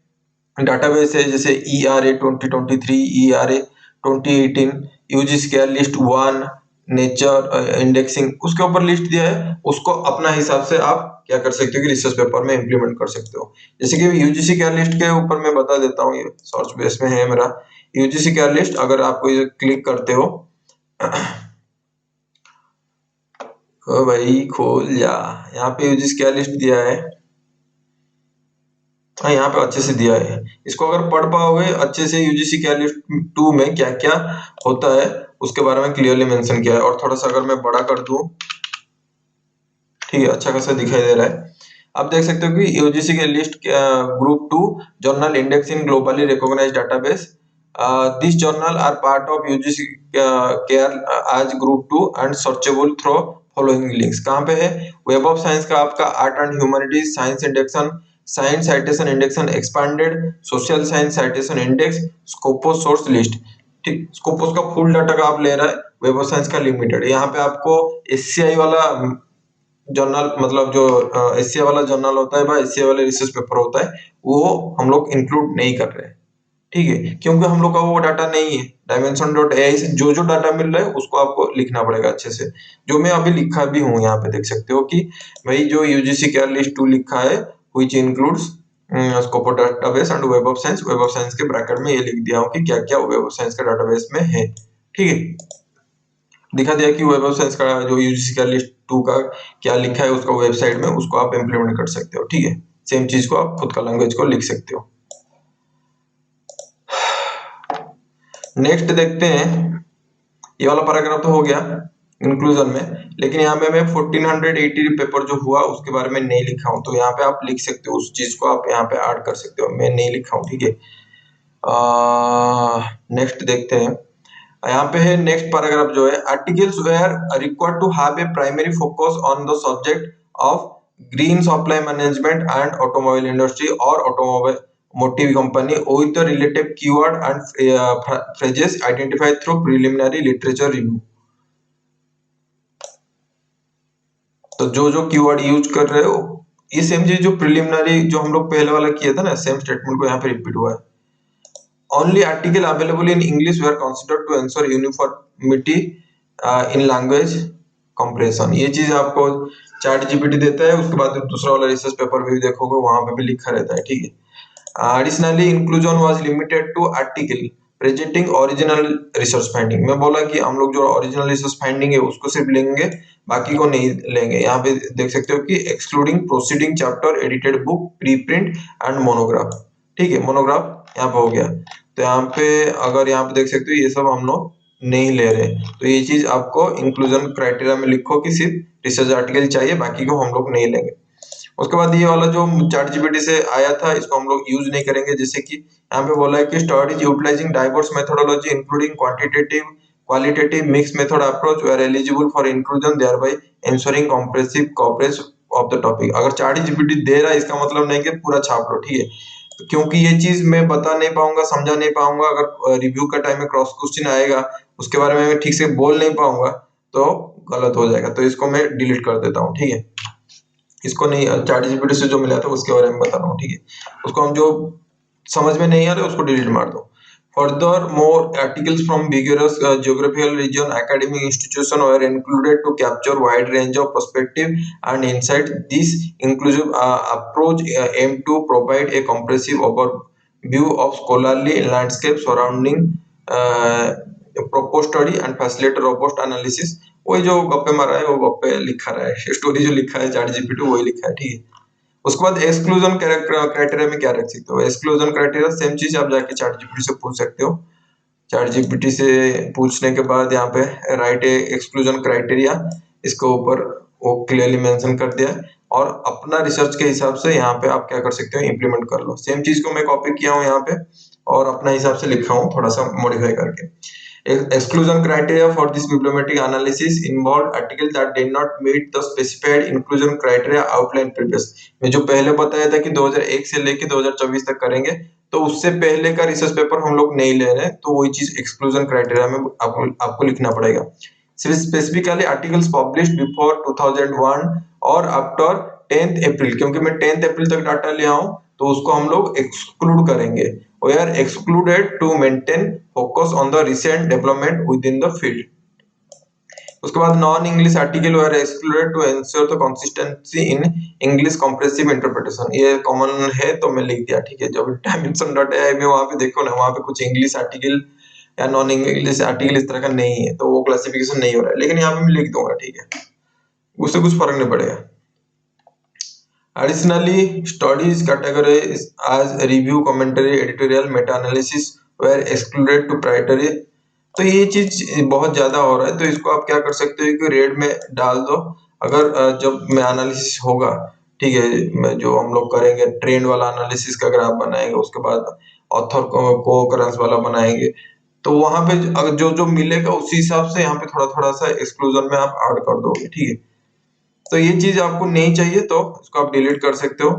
डाटाबेस है, जैसे ERA 2023, ERA 2018, UGC care list 1, nature indexing, उसके ऊपर लिस्ट दिया है, उसको अपना हिसाब से आप क्या कर सकते हो कि रिसर्च पेपर में इंप्लीमेंट कर सकते हो। जैसे कि यूजीसी केयर लिस्ट के ऊपर मैं बता देता हूँ, ये सर्च बेस में है मेरा यूजीसी केयर लिस्ट, अगर आपको ये क्लिक करते हो ओ भाई खोल जा, यहाँ पे यूजीसी केयर लिस्ट दिया है, हाँ यहाँ पे अच्छे से दिया है, इसको अगर पढ़ पाओगे अच्छे से, यूजीसी केयर लिस्ट 2 में क्या क्या होता है उसके बारे में क्लियरली मेंशन किया है। और थोड़ा सा अगर मैं बड़ा कर दूं, ठीक है, अच्छा खासा दिखाई दे रहा है। आप देख सकते हो कि यूजीसी के list group 2 journal index in globally recognised database, this journal are part of UGC care आज group 2 and searchable through following links. कहाँ पे है, वेब ऑफ साइंस का आपका art and humanities science indexation, science citation indexation expanded, social science citation index, Scopus source list, ठीक, Scopus का full data का आप ले रहा है, वेब ऑफ साइंस का लिमिटेड। यहाँ पे आपको एससीआई वाला जर्नल, मतलब जो एससीआई वाला जर्नल होता है, एससीआई वाला रिसर्च पेपर होता है, वो हम लोग इंक्लूड नहीं कर रहे हैं, ठीक है, क्योंकि हम लोग का वो डाटा नहीं है। dimension.ai से जो जो डाटा मिल रहा है उसको आपको लिखना पड़ेगा अच्छे से, जो मैं अभी लिखा भी हूँ, यहाँ पे देख सकते हो कि भाई जो यूजीसी केयर लिस्ट 2 लिखा है, which includes scope of database and web of science के ब्रैकेट में ये लिख दिया हूँ कि क्या क्या वेब ऑफ साइंस का डाटाबेस में है। ठीक है, दिखा दिया कि वेब ऑफ साइंस का जो यूजीसी का लिस्ट 2 का क्या लिखा है उसका वेबसाइट में, उसको आप इम्प्लीमेंट कर सकते हो। ठीक है, सेम चीज को आप खुद का लैंग्वेज को लिख सकते हो। नेक्स्ट देखते हैं, ये वाला पैराग्राफ तो हो गया इंक्लूजन में, लेकिन यहाँ पे मैं 1480 पेपर जो हुआ उसके बारे में नहीं लिखा हूँ, तो यहाँ पे आप लिख सकते हो, उस चीज को आप यहाँ पे ऐड कर सकते हो, मैं नहीं लिखा हूँ। ठीक है, नेक्स्ट देखते हैं, यहाँ पे है नेक्स्ट पैराग्राफ जो है, articles were required to have a primary focus on the subject of green supply management and automobile industry और automobile motive company with the related keyword and phrases identified through preliminary literature review. तो जो जो keyword use कर रहे हो, ये same चीज जो प्रिलिमिनरी जो हम लोग पहले वाला किया था ना, सेम स्टेटमेंट को यहाँ पे रिपीट हुआ है। Only article available in English were considered to ensure uniformity in language comparison। ये चीज आपको चैट जीपीटी देता है, उसके बाद दूसरा वाला रिसर्च पेपर भी देखोगे वहां पे भी लिखा रहता है। ठीक है, additionally inclusion was limited to article presenting original research finding. मैं बोला कि हम लोग जो ओरिजिनल रिसर्च फाइंडिंग है उसको सिर्फ लेंगे, बाकी को नहीं लेंगे। यहाँ पे देख सकते हो कि excluding proceeding chapter, edited book, pre print and monograph. ठीक है, मोनोग्राफ यहाँ पे हो गया। तो यहाँ पे अगर यहाँ पे देख सकते हो ये सब हम लोग नहीं ले रहे, तो ये चीज आपको इंक्लूजन क्राइटेरिया में लिखो कि सिर्फ रिसर्च आर्टिकल चाहिए, बाकी को हम लोग नहीं लेंगे। उसके बाद ये वाला जो चैट जीपीटी से आया था इसको हम लोग यूज नहीं करेंगे, जैसे कि यहाँ पे बोला है कि studies utilising diverse methodology including quantitative qualitative mixed method approach were eligible for inclusion thereby ensuring comprehensive coverage of the topic. अगर चैट जीपीटी दे रहा है इसका मतलब नहीं कि पूरा छाप लो। ठीक है, तो क्योंकि ये चीज मैं बता नहीं पाऊंगा, समझा नहीं पाऊंगा, अगर रिव्यू का टाइम में क्रॉस क्वेश्चन आएगा उसके बारे में मैं ठीक से बोल नहीं पाऊंगा तो गलत हो जाएगा, तो इसको मैं डिलीट कर देता हूँ। ठीक है, इसको नहीं, चैट जीपीटी से जो मिला था उसके बारे में बता रहा हूँ। ठीक है, उसको हम जो समझ में नहीं आ रहा उसको डिलीट मार दो। Further more articles from vigorous geographical region academic institution were included to capture wide range of perspective and insight. This inclusive approach aimed to provide a comprehensive overview of scholarly landscape surrounding proposed study and facilitate robust analysis। वही जो गप्पे मारा है वो गप्पे लिखा रहा है, स्टोरी जो लिखा है चैट जीपीटी वही लिखा है। ठीक है, उसके बाद एक्सक्लूजन क्राइटेरिया में क्या रख सकते हो, एक्सक्लूजन क्राइटेरिया सेम चीज आप जाके चैट जीपीटी से पूछ सकते हो। चैट जीपीटी से पूछने के बाद यहाँ पे राइट ए एक्सक्लूजन क्राइटेरिया, इसके ऊपर वो क्लियरली मेंशन कर दिया है, और अपना रिसर्च के हिसाब से यहाँ पे आप क्या कर सकते हो, इंप्लीमेंट कर लो। सेम चीज को मैं कॉपी किया हूँ यहाँ पे और अपना हिसाब से लिखा हूँ थोड़ा सा मॉडिफाई करके। Exclusion criteria for this bibliometric analysis involved articles that did not meet the specified inclusion criteria outlined previous। मैं जो पहले बताया था कि 2001 से लेके 2024 तक करेंगे, तो उससे पहले का रिसर्च पेपर हम लोग नहीं ले रहे, तो वही चीज एक्सक्लूजन क्राइटेरिया में आपको लिखना पड़ेगा। स्पेसिफिकली आर्टिकल्स पब्लिश्ड बिफोर 2001 और आफ्टर 10th अप्रैल, क्योंकि मैं 10th अप्रैल तक डाटा ले आऊं तो उसको हम लोग एक्सक्लूड करेंगे। We are excluded to maintain focus on the recent development within the field। उसके बाद non English article were excluded to ensure the consistency in English comprehensive interpretation. ये कॉमन है तो मैं लिख दिया। ठीक है, जब dimension.ai में वहां पे देखो ना, वहां पे कुछ इंग्लिश आर्टिकल या नॉन इंग्लिश आर्टिकल इस तरह का नहीं है, तो वो क्लासिफिकेशन नहीं हो रहा है, लेकिन यहाँ पे मैं लिख दूंगा। ठीक है, उससे कुछ फर्क नहीं पड़ेगा। Additionally, studies categorized as review, commentary, editorial, meta-analysis were excluded to priority। तो ये चीज बहुत ज्यादा हो रहा है, तो इसको आप क्या कर सकते हो कि रेड में डाल दो। अगर जब में एनालिसिस होगा, ठीक है, जो हम लोग करेंगे ट्रेंड वाला एनालिसिस का ग्राफ बनाएंगे, उसके बाद ऑथर को occurrence वाला बनाएंगे, तो वहां पे अगर जो जो मिलेगा उसी हिसाब से यहाँ पे थोड़ा थोड़ा सा एक्सक्लूजन में आप ऐड कर दोगे। ठीक है, तो ये चीज आपको नहीं चाहिए तो इसको आप डिलीट कर सकते हो।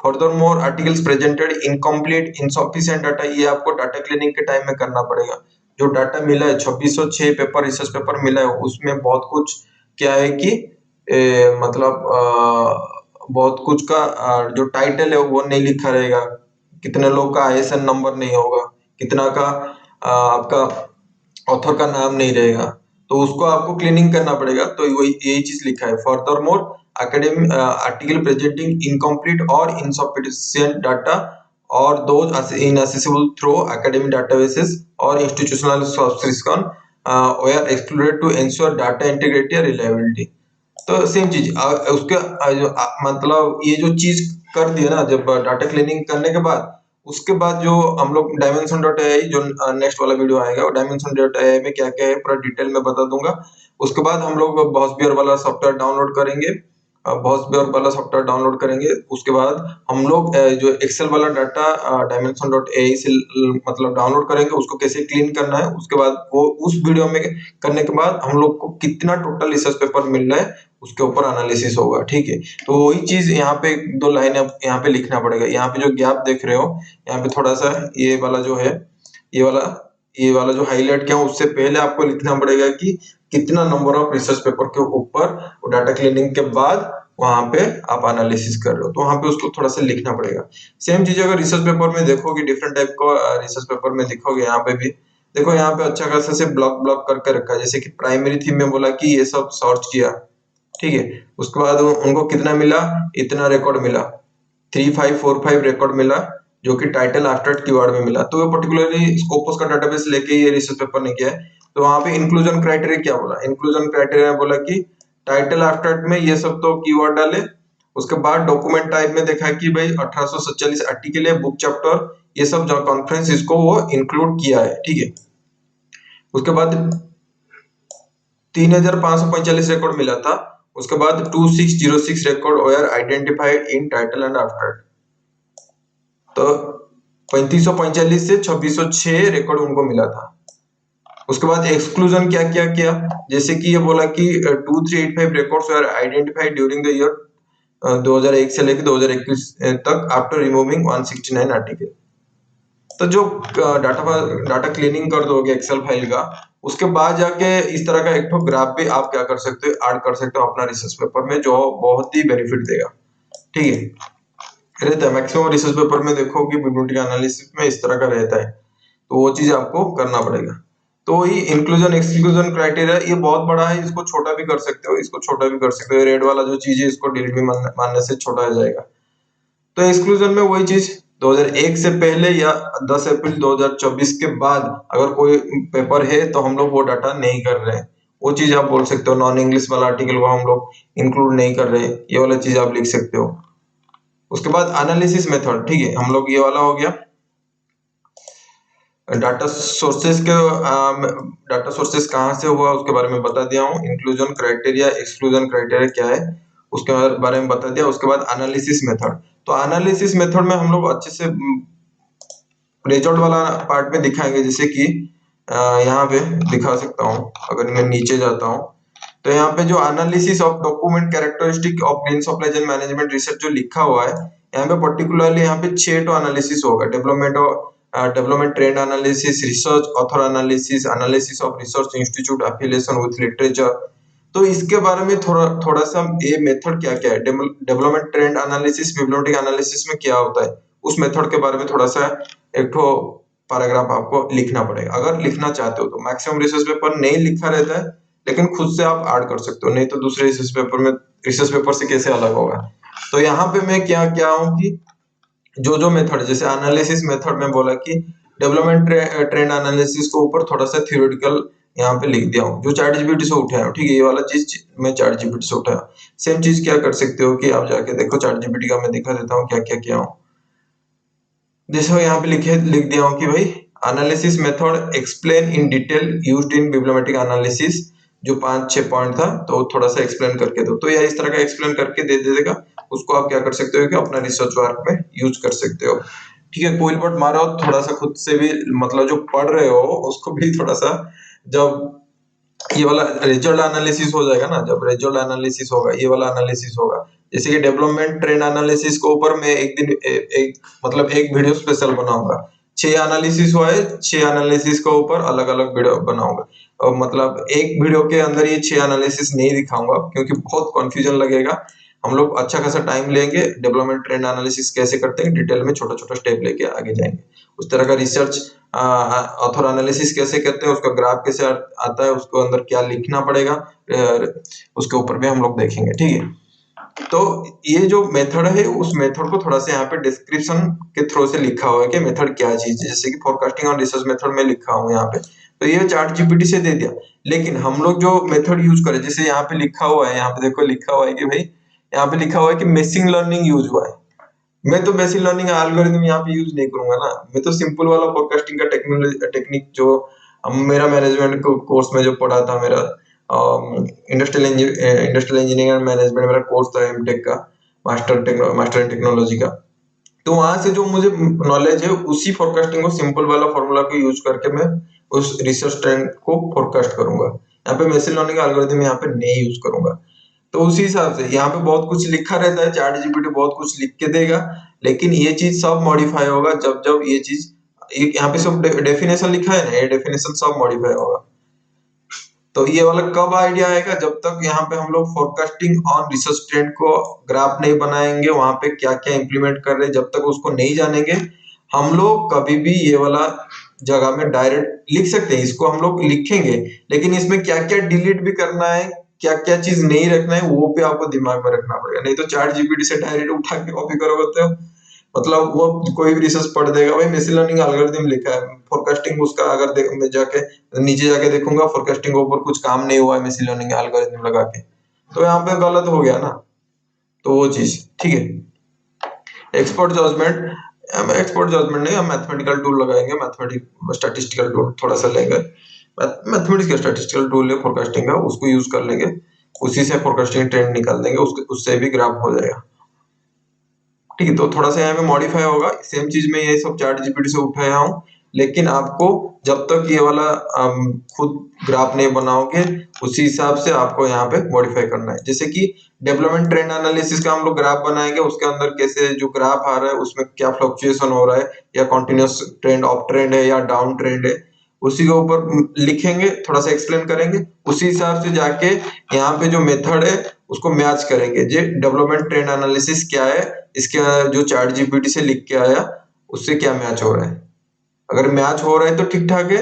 Further more articles presented incomplete insufficient data, ये आपको डाटा क्लीनिंग के टाइम में करना पड़ेगा। जो डाटा मिला है 2606 पेपर रिसर्च पेपर मिला है, उसमें बहुत कुछ क्या है कि मतलब बहुत कुछ का जो टाइटल है वो नहीं लिखा रहेगा, कितने लोग का आईएसएन नंबर नहीं होगा, कितना का आपका ऑथर का नाम नहीं रहेगा, तो उसको आपको क्लीनिंग करना पड़ेगा। तो वही यही चीज लिखा है, further more academic article presenting incomplete or insufficient data or those inaccessible through academic databases or institutional subscription were excluded to ensure data integrity and reliability। तो सेम चीज उसके मतलब ये जो चीज कर दिया ना जब डाटा क्लीनिंग करने के बाद, उसके बाद जो हम लोग डायमेंशन डॉट एआई जो नेक्स्ट वाला वीडियो आएगा, और डायमेंशन डॉट एआई में क्या क्या है पूरा डिटेल में बता दूंगा। उसके बाद हम लोग बॉसबियर वाला सॉफ्टवेयर डाउनलोड करेंगे, बॉसबियर वाला सॉफ्टवेयर डाउनलोड करेंगे। उसके बाद हम लोग जो एक्सेल वाला डाटा डायमेंशन डॉट एआई से मतलब डाउनलोड करेंगे, उसको कैसे क्लीन करना है। उसके बाद वो उस वीडियो में करने के बाद हम लोग को कितना टोटल रिसर्च पेपर मिल रहा है उसके ऊपर एनालिसिस होगा, ठीक है। तो वही चीज यहाँ पे दो लाइन यहाँ पे लिखना पड़ेगा। यहाँ पे जो गैप देख रहे हो, यहाँ पे थोड़ा सा ये वाला जो है, ये वाला जो हाईलाइट किया उससे पहले आपको लिखना पड़ेगा कि कितना नंबर ऑफ रिसर्च पेपर के ऊपर डाटा क्लीनिंग के बाद वहां पे आप एनालिसिस कर रहे हो, तो वहां पे उसको थोड़ा सा लिखना पड़ेगा। सेम चीज अगर रिसर्च पेपर में देखोगे, डिफरेंट टाइप का रिसर्च पेपर में दिखोगे, यहाँ पे भी देखो, यहाँ पे अच्छा खासा से ब्लॉक ब्लॉक करके रखा है। जैसे कि प्राइमरी थीम में बोला कि ये सब सर्च किया, ठीक है। उसके बाद उनको कितना मिला, इतना रिकॉर्ड मिला, 3545 रिकॉर्ड मिला, जो कि टाइटल आफ्टर कीवर्ड में मिला। तो वो पर्टिकुलरली स्कोपस का डाटाबेस लेके ये रिसर्च पेपर ने किया है। तो वहां पे इंक्लूजन क्राइटेरिया क्या बोला, इंक्लूजन क्राइटेरिया बोला कि टाइटल आफ्टर में ये सब तो कीवर्ड डाले। उसके बाद डॉक्यूमेंट टाइप में देखा कि भाई 1847 आर्टिकल है, बुक चैप्टर, ये सब जो कॉन्फ्रेंस इसको वो इंक्लूड किया है, ठीक है। उसके बाद 3545 रिकॉर्ड मिला था। उसके बाद 2606 record were identified in title and after. तो 3545 से 2606 रिकॉर्ड उनको मिला था। उसके बाद एक्सक्लूजन क्या क्या किया, जैसे कि ये बोला कि 2385 records were identified during the year 2001 से लेकर 2021 तक आफ्टर रिमूविंग 169 आर्टिकल। तो जो डाटा क्लीनिंग कर दोगे एक्सेल फाइल का, उसके बाद जाके इस तरह का एक तो ग्राफ भी आप क्या कर सकते हो, ऐड कर सकते हो अपना रिसर्च पेपर में, जो बहुत ही बेनिफिट देगा, ठीक है। रहता है मैक्सिमम रिसर्च पेपर में देखो कि बिब्लियोग्राफिक एनालिसिस में इस तरह का रहता है, तो वो चीज आपको करना पड़ेगा। तो वही इंक्लूजन एक्सक्लूजन क्राइटेरिया, ये बहुत बड़ा है, इसको छोटा भी कर सकते हो, इसको छोटा भी कर सकते हो। रेड वाला जो चीज है इसको डिलीट भी मानने से छोटा हो जाएगा। तो एक्सक्लूजन में वही चीज 2001 से पहले या 10 अप्रैल 2024 के बाद अगर कोई पेपर है तो हम लोग वो डाटा नहीं कर रहे हैं, वो चीज आप बोल सकते हो। नॉन इंग्लिश वाला आर्टिकल को हम लोग इंक्लूड नहीं कर रहे, ये वाला चीज आप लिख सकते हो। उसके बाद एनालिसिस मेथड, ठीक है, हम लोग ये वाला हो गया। डाटा सोर्सेस के डाटा सोर्सेस कहाँ से हुआ उसके बारे में बता दिया हूँ। इंक्लूजन क्राइटेरिया एक्सक्लूजन क्राइटेरिया क्या है उसके बारे में बता दिया। उसके बाद एनालिसिस मेथड, तो एनालिसिस मेथड में हम लोग अच्छे से रिजल्ट वाला पार्ट में दिखाएंगे। जैसे कि यहाँ पे दिखा सकता हूँ, अगर मैं नीचे जाता हूँ तो यहाँ पे जो analysis of document characteristic of green supply chain management research जो लिखा हुआ है, यहाँ पे पर्टिकुलरली यहाँ पे 6 तो एनालिसिस होगा। Development trend analysis, research author analysis, analysis of research institute affiliation with literature. तो इसके बारे में थोड़ा सा ये मेथड क्या क्या है, development trend analysis, bibliographic analysis में क्या होता है, उस मेथड के बारे में थोड़ा सा एक तो पैराग्राफ आपको लिखना पड़ेगा अगर लिखना चाहते हो तो। मैक्सिमम रिसर्च पेपर नहीं लिखा रहता है, लेकिन खुद से आप ऐड कर सकते हो, नहीं तो दूसरे रिसर्च पेपर से कैसे अलग होगा। तो यहाँ पे मैं क्या क्या हूँ कि जो मेथड, जैसे एनालिसिस मेथड में बोला कि डेवलपमेंट ट्रेंड एनालिसिस को ऊपर थोड़ा सा थ्योरेटिकल यहाँ पे लिख दिया हूँ, जो चैट जीपीटी से उठाया हूँ, ठीक है। ये वाला चीज मैं चैट जीपीटी से उठाया। सेम चीज क्या कर सकते हो कि आप जाके देखो चैट जीपीटी का, मैं दिखा देता हूँ क्या क्या किया हूँ। जैसे यहाँ पे लिख दिया हूँ कि भाई analysis method explain in detail used in bibliometric analysis, जो 5-6 पॉइंट था, तो थोड़ा सा एक्सप्लेन करके दो। तो यह इस तरह का एक्सप्लेन करके दे देगा, उसको आप क्या कर सकते हो कि अपना रिसर्च वर्क में यूज कर सकते हो, ठीक है। कोई बट मारो, थोड़ा सा खुद से भी मतलब जो पढ़ रहे हो उसको भी थोड़ा सा, जब ये वाला रिजल्ट एनालिसिस हो जाएगा ना, जब रिजल्ट एनालिसिस होगा, ये वाला एनालिसिस होगा। जैसे कि डेवलपमेंट ट्रेंड एनालिसिस के ऊपर मैं एक दिन मतलब एक वीडियो स्पेशल बनाऊंगा। 6 एनालिसिस हुआ है, 6 एनालिसिस के ऊपर अलग अलग वीडियो बनाऊंगा। और मतलब एक वीडियो के अंदर ये 6 एनालिसिस नहीं दिखाऊंगा क्योंकि बहुत कंफ्यूजन लगेगा। हम लोग अच्छा खासा टाइम लेंगे, डेवलपमेंट ट्रेंड एनालिसिस कैसे करते हैं डिटेल में छोटा छोटा स्टेप लेके आगे जाएंगे। उस तरह का रिसर्च ऑथर एनालिसिस कैसे करते हैं, उसका ग्राफ कैसे आता है, उसको अंदर क्या लिखना पड़ेगा, उसके ऊपर भी हम लोग देखेंगे। ठीक है, तो ये जो मेथड है उस मेथड को थोड़ा सा यहाँ पे डिस्क्रिप्शन के थ्रू से लिखा हुआ है कि मेथड क्या चीज है। जैसे कि फोरकास्टिंग और रिसर्च मेथड में लिखा हूँ यहाँ पे, तो ये चैट जीपीटी से दे दिया। लेकिन हम लोग जो मेथड यूज करें, जैसे यहाँ पे लिखा हुआ है, यहाँ पे देखो लिखा हुआ है कि भाई, यहाँ पे लिखा हुआ है कि मशीन लर्निंग यूज हुआ है। मैं तो मशीन लर्निंग एल्गोरिथम यहाँ पे यूज नहीं करूंगा ना, मैं तो सिंपल वाला फोरकास्टिंग का टेक्निक जो मेरा मैनेजमेंट कोर्स में जो पढ़ा था, मेरा इंडस्ट्रियल इंजीनियरिंग मैनेजमेंट मेरा कोर्स था एमटेक का, मास्टर इन टेक्नोलॉजी का। तो वहां से जो मुझे नॉलेज है उसी फोरकास्टिंग को, सिंपल वाला फॉर्मूला को यूज करके मैं उस रिसर्च ट्रेंड को फोरकास्ट करूंगा। यहाँ पे मशीन लर्निंग एल्गोरिथम यहाँ पे नहीं यूज करूंगा। तो उसी हिसाब से यहाँ पे बहुत कुछ लिखा रहता है, चैट जीपीटी बहुत कुछ लिख के देगा, लेकिन ये चीज सब मॉडिफाई होगा जब जब ये चीज, यहाँ पे सब डेफिनेशन लिखा है ना, ये डेफिनेशन सब मॉडिफाई होगा। तो ये वाला कब आइडिया आएगा, जब तक यहाँ पे हम लोग फोरकास्टिंग ऑन रिसर्च ट्रेंड को ग्राफ नहीं बनाएंगे, वहां पे क्या क्या इंप्लीमेंट कर रहे हैं जब तक उसको नहीं जानेंगे, हम लोग कभी भी ये वाला जगह में डायरेक्ट लिख सकते हैं, इसको हम लोग लिखेंगे, लेकिन इसमें क्या क्या डिलीट भी करना है, क्या क्या चीज नहीं रखना है, वो भी आपको दिमाग में रखना पड़ेगा। नहीं तो चैट जीपीटी से डायरेक्ट उठा के कॉपी करोगे तो मतलब वो कोई भी रिसर्च पढ़ देगा, भाई मशीन लर्निंग एल्गोरिथम लिखा है, फोरकास्टिंग उसका अगर मैं जाके नीचे जाके देखूंगा फोरकास्टिंग के ऊपर कुछ काम नहीं हुआ है मशीन लर्निंग एल्गोरिथम लगा के, तो यहाँ पे गलत हो गया ना। तो वो चीज ठीक है। एक्सपर्ट जजमेंट, हम एक्सपर्ट जजमेंट नहीं, हम मैथमेटिकल टूल लगाएंगे, मैथमेटिक स्टैटिस्टिकल टूल थोड़ा सा लेंगे, मैथमेटिक्स का स्टैटिस्टिकल टूल है फोरकास्टिंग का, उसको यूज कर लेंगे, उसी से फोरकास्टिंग ट्रेंड निकाल देंगे, उससे भी ग्राफ हो जाएगा। ठीक है, तो थोड़ा सा यहाँ पे मॉडिफाई होगा, सेम चीज में ये सब चैट जीपीटी से उठाया हूँ, लेकिन आपको जब तक ये वाला खुद ग्राफ नहीं बनाओगे, उसी हिसाब से आपको यहाँ पे मॉडिफाई करना है। जैसे कि डेवलपमेंट ट्रेंड एनालिसिस का हम लोग ग्राफ बनाएंगे, उसके अंदर कैसे जो ग्राफ आ रहा है उसमें क्या फ्लक्चुएशन हो रहा है, या कॉन्टिन्यूस ट्रेंड, अप ट्रेंड है या डाउन ट्रेंड है, उसी के ऊपर लिखेंगे, थोड़ा सा एक्सप्लेन करेंगे, उसी हिसाब से जाके यहाँ पे जो मेथड है उसको मैच करेंगे, जे डेवलपमेंट ट्रेंड एनालिसिस क्या है, इसके जो चैट जीपीटी से लिख के आया उससे क्या मैच हो रहा है। अगर मैच हो रहा है तो ठीक ठाक है,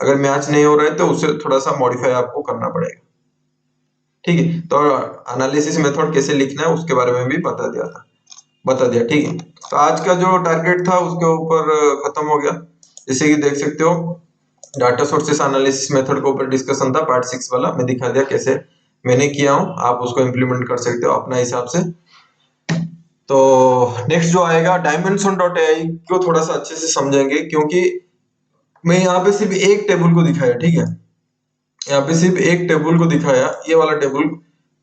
अगर मैच नहीं हो रहा है तो उसे थोड़ा सा मॉडिफाई आपको करना पड़ेगा। ठीक है, तो एनालिसिस मेथड कैसे लिखना है उसके बारे में भी बता दिया। ठीक है, तो आज का जो टारगेट था उसके ऊपर खत्म हो गया। जैसे कि देख सकते हो डाटा सोर्सेस एनालिसिस मेथड के ऊपर डिस्कशन था, पार्ट 6 वाला मैं दिखा दिया कैसे मैंने किया हूँ, आप उसको इम्प्लीमेंट कर सकते हो अपना हिसाब से। तो नेक्स्ट जो आएगा डायमेंशन डॉट एआई को थोड़ा सा अच्छे से समझेंगे, क्योंकि मैं यहाँ पे सिर्फ एक टेबल को दिखाया, ठीक है, यहाँ पे सिर्फ एक टेबल को दिखाया, ये वाला टेबल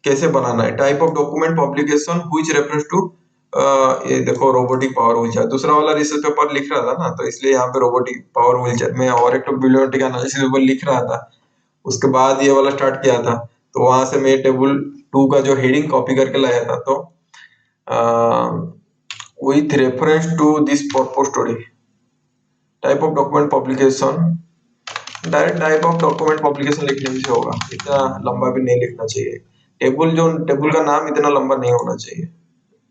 कैसे बनाना है, type of document publication which reference to, ये देखो रोबोटिक पावर व्हीलचेयर, दूसरा वाला रिसर्च पेपर लिख रहा था ना, तो इसलिए यहाँ पे रोबोटिक पावर व्हीलचेयर में और एक तो बिलियोमेट्रिक एनालिसिस पेपर लिख रहा था, उसके बाद ये वाला स्टार्ट किया था, तो वहां से मैं टेबल 2 का जो हेडिंग कॉपी करके लाया था। तो with reference to this purpose study, type of document publication, direct type of document publication लिखने से होगा, इतना लंबा भी नहीं लिखना चाहिए, टेबल का नाम इतना लंबा नहीं होना चाहिए,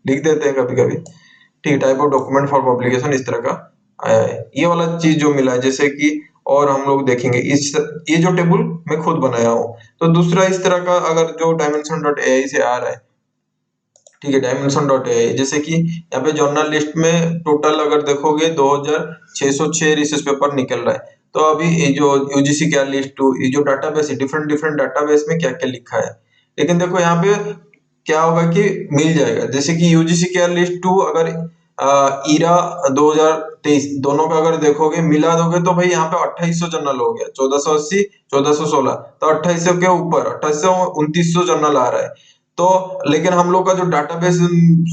लिख देते हैं कभी कभी। ठीक है, type of document for publication इस तरह का आया है, ये वाला चीज जो मिला है, जैसे कि और हम लोग देखेंगे इस, ये जो टेबल मैं खुद बनाया हूँ। तो दूसरा इस तरह का अगर जो डायमेंशन डॉट एआई से आ रहा है, ठीक है, डायमेंशन डॉट एआई, जैसे कि यहाँ पे जर्नल लिस्ट में टोटल अगर देखोगे 2606 रिसर्च पेपर निकल रहा है। तो अभी ये जो यूजीसी क्या लिस्ट, ये जो डाटाबेस है, डिफरेंट डिफरेंट डाटाबेस में क्या क्या लिखा है, लेकिन देखो यहाँ पे क्या होगा कि मिल जाएगा, जैसे कि यूजीसी केयर लिस्ट 2 अगर ईरा 2023 दोनों का अगर देखोगे मिला दोगे तो भाई यहाँ पे 2800 जर्नल हो गया, 1480 1416, तो 2800 के ऊपर 2800 2900 जर्नल आ रहा है। तो लेकिन हम लोग का जो डाटाबेस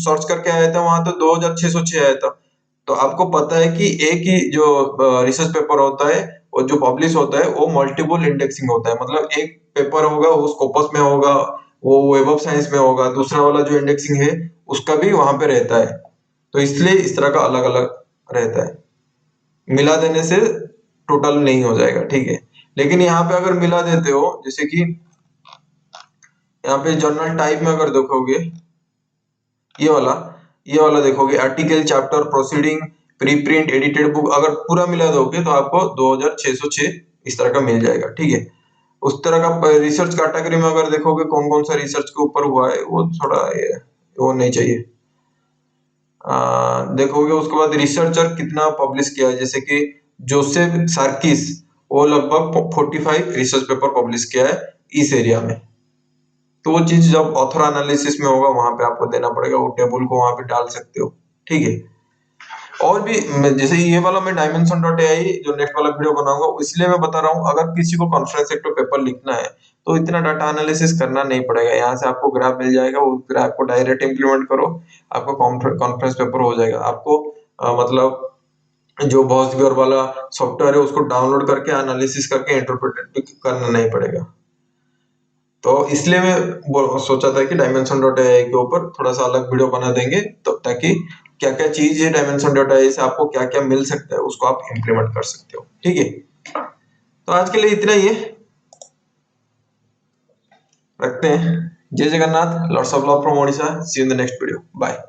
सर्च करके आया था वहां तो 2606 आया था। तो आपको पता है कि एक ही जो रिसर्च पेपर होता है वो जो पब्लिश होता है वो मल्टीपल इंडेक्सिंग होता है, मतलब एक पेपर होगा वो स्कोपस में होगा, वो वेब ऑफ साइंस में होगा, दूसरा वाला जो इंडेक्सिंग है उसका भी वहां पे रहता है, तो इसलिए इस तरह का अलग अलग रहता है, मिला देने से टोटल नहीं हो जाएगा। ठीक है, लेकिन यहाँ पे अगर मिला देते हो, जैसे कि यहाँ पे जर्नल टाइप में अगर देखोगे ये वाला देखोगे article, chapter, proceeding, pre print, edited book, अगर पूरा मिला दोगे तो आपको 2606 इस तरह का मिल जाएगा। ठीक है, उस तरह का रिसर्च कैटेगरी में अगर देखोगे कौन कौन सा रिसर्च के ऊपर हुआ है वो थोड़ा वो नहीं चाहिए। देखोगे उसके बाद रिसर्चर कितना पब्लिश किया है, जैसे कि जोसेफ सार्किस, वो लगभग 45 रिसर्च पेपर पब्लिश किया है इस एरिया में। तो वो चीज जब ऑथर एनालिसिस में होगा वहां पे आपको देना पड़ेगा, वो टेबल को वहां पे डाल सकते हो। ठीक है, और भी जैसे ये वाला मैं डायमेंशन डॉट एआई जो नेक्स्ट वाला वीडियो बनाऊंगा, इसलिए मैं बता रहा हूँ अगर किसी को कॉन्फ्रेंस सेक्टर पेपर लिखना है तो इतना डाटा एनालिसिस करना नहीं पड़ेगा। यहाँ से आपको ग्राफ मिल जाएगा, वो ग्राफ को डायरेक्ट इंप्लीमेंट करो, आपका कॉन्फ्रेंस पेपर हो जाएगा। आपको मतलब जो बॉसबियर वाला सॉफ्टवेयर है उसको डाउनलोड करके एनालिसिस करके इंटरप्रेट करना नहीं पड़ेगा। तो इसलिए मैं सोचा था कि डायमेंशन डॉट एआई के ऊपर थोड़ा सा अलग वीडियो बना देंगे, तो ताकि क्या क्या चीज है डायमेंशन डॉट एआई से आपको क्या क्या मिल सकता है उसको आप इम्प्लीमेंट कर सकते हो। ठीक है, तो आज के लिए इतना ही है, रखते हैं। Jai Jagannath, lots of love from Odisha, see you in the next video, bye.